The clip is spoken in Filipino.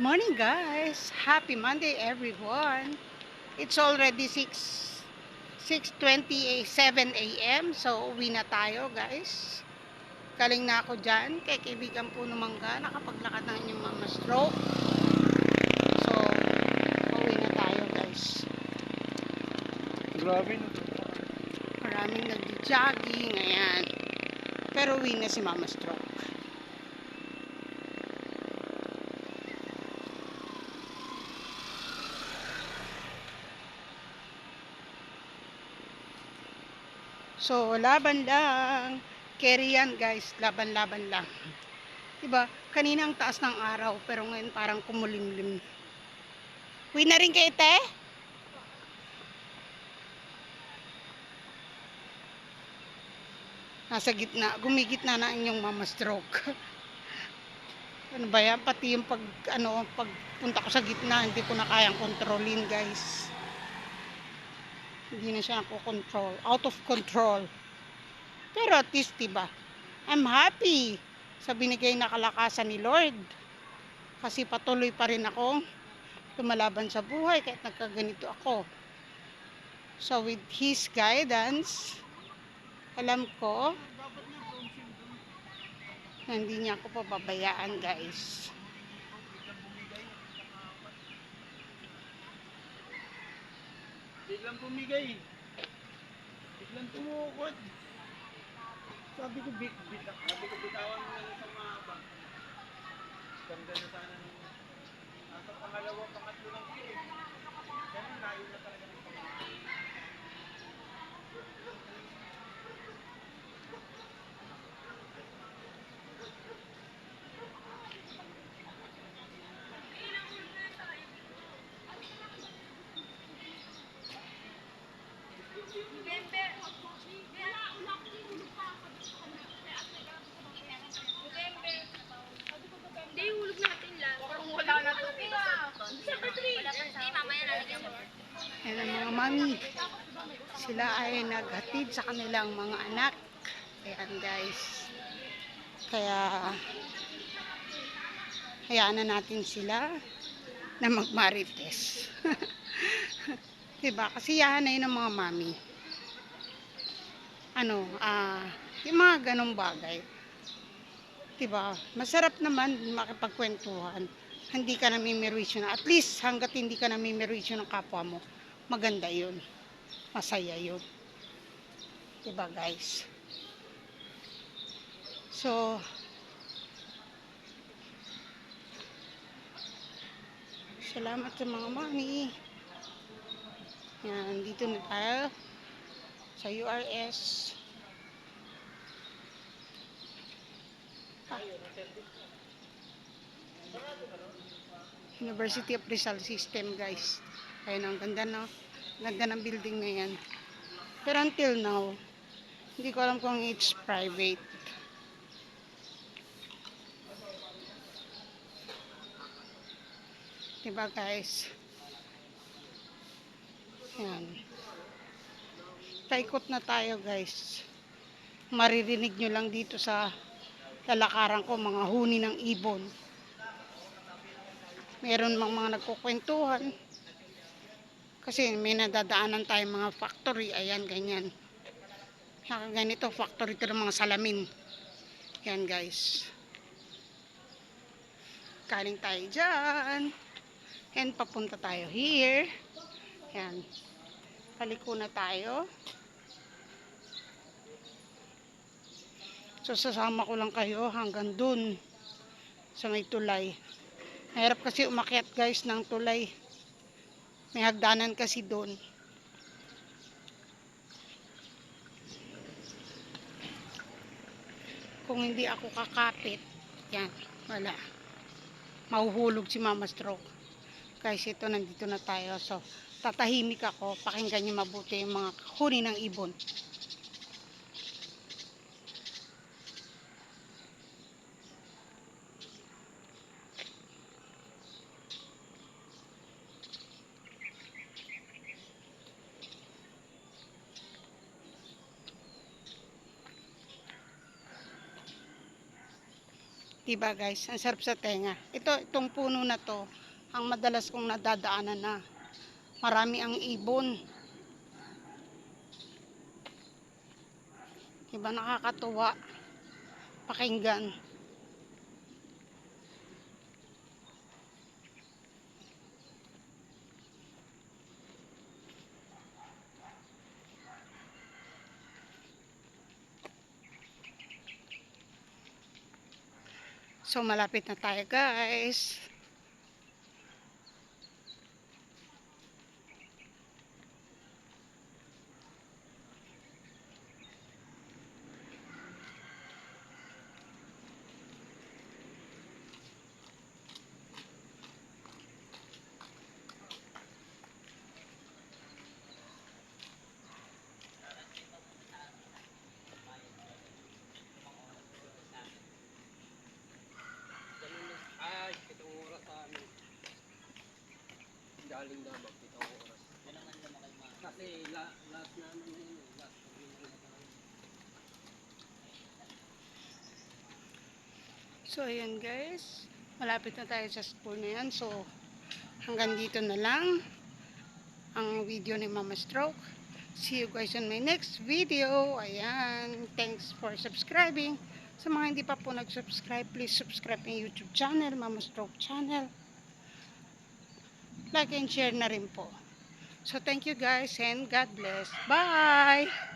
morning guys! Happy Monday everyone! It's already 6:27 a.m. So uwi na tayo guys. Galing na ako dyan kay kaibigan po ng mangga. Nakapaglakad ng inyong mama stroke. So uwi na tayo guys. Grabe no. Maraming nag-jogging. Ayan. Pero uwi na si mama stroke. So, laban lang. Carry yan, guys. Laban-laban lang. Diba? Kanina ang taas ng araw, pero ngayon parang kumulimlim. Uwi na rin kayo, te? Nasa gitna. Gumigitna na ang inyong mama stroke. Ano ba yan? Pati yung pagpunta ko sa gitna, hindi ko na kayang kontrolin, guys. Hindi na siya nakokontrol. Out of control. Pero at least, diba? I'm happy sa binigay na kalakasan ni Lord. Kasi patuloy pa rin akong lumalaban sa buhay kahit nagkaganito ako. So with His guidance, alam ko na hindi niya ako pababayaan guys. Biglang bumigay. Biglang tumukod. Sabi ko bitawan mo na lang sa mahaba. Ganda na sana nung nasa pangatlo lang siya eh. Kaya layo na talaga ng pamahaba. Hindi, hulog natin lang. Kung wala na ito. Hindi, mamaya nalagyan mo. Yan ang mga mami. Sila ay naghatid sa kanilang mga anak. Ayan guys. Kaya hayaan na natin sila na magmarites. Diba? Kasi yahanay ng mga mami. Yung mga ganong bagay. Diba? Masarap naman makipagkwentuhan. Hindi ka namimirisyo na. At least hanggat hindi ka namimirisyo ng kapwa mo, maganda yun. Masaya yun. Diba guys? So, salamat sa mga mami. Yan, dito na tayo sa URS. University of Rizal System guys. Ayun, ang ganda no? Ganda ng building na yan. Pero until now, hindi ko alam kung it's private. Diba guys? Yan. Paikot na tayo guys. Maririnig nyo lang dito sa lalakaran ko mga huni ng ibon. Meron mga nagkukwentuhan. Kasi may nadadaanan tayong mga factory. Ayan, ganyan. Saka ganito, factory ito ng mga salamin. Yan guys. Kaling tayo dyan. And papunta tayo here. Yan. Paliko na tayo. So sasama ko lang kayo hanggang dun sa may tulay. Mahirap kasi umakyat guys ng tulay. May hagdanan kasi dun. Kung hindi ako kakapit, yan, wala. Mahuhulog si Mama Stroke. Guys, ito, nandito na tayo. So, tatahimik ako. Pakinggan niyo mabuti yung mga huni ng ibon. Diba guys, ang sarap sa tenga. Itong puno na to, ang madalas kong nadadaanan na. Marami ang ibon. Diba nakakatuwa pakinggan. So malapit na tayo guys. Ay, itong oras sa amin. Galing na ba? Itong oras. Kasi last na naman yun. Last na naman. So ayan guys, malapit na tayo sa school na yan. So hanggang dito na lang ang video ni Mama Stroke. See you guys on my next video. Ayan, thanks for subscribing. Sa mga hindi pa po nag-subscribe, please subscribe yung YouTube channel, Mama Stroke channel. Like and share na rin po. So thank you guys and God bless. Bye!